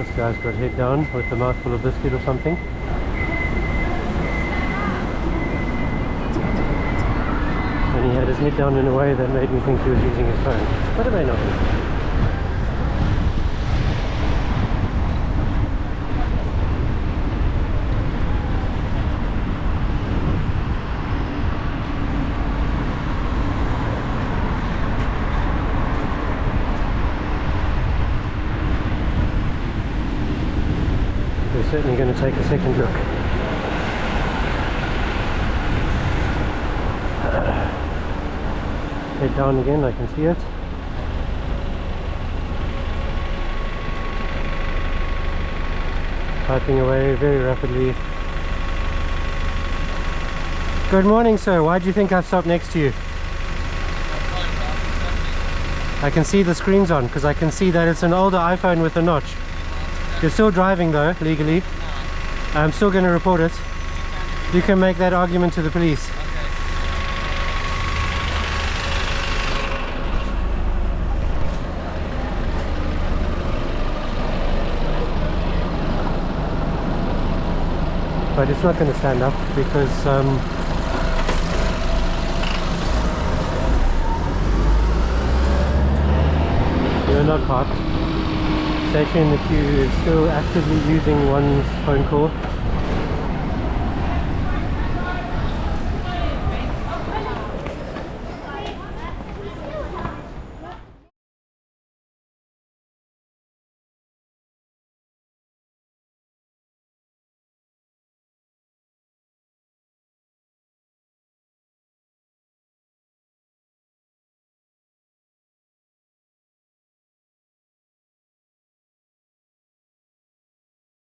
This guy's got head down with a mouthful of biscuit or something. And he had his head down in a way that made me think he was using his phone. But it may not be. We're certainly going to take a second look. Head down again, I can see it. Typing away very rapidly. Good morning, sir. Why do you think I've stopped next to you? I can see the screen's on because I can see that it's an older iPhone with a notch. You're still driving though, legally. I'm still going to report it. You can make that argument to the police. But it's not going to stand up because you're not parked. Station in the queue is still actively using one's phone call.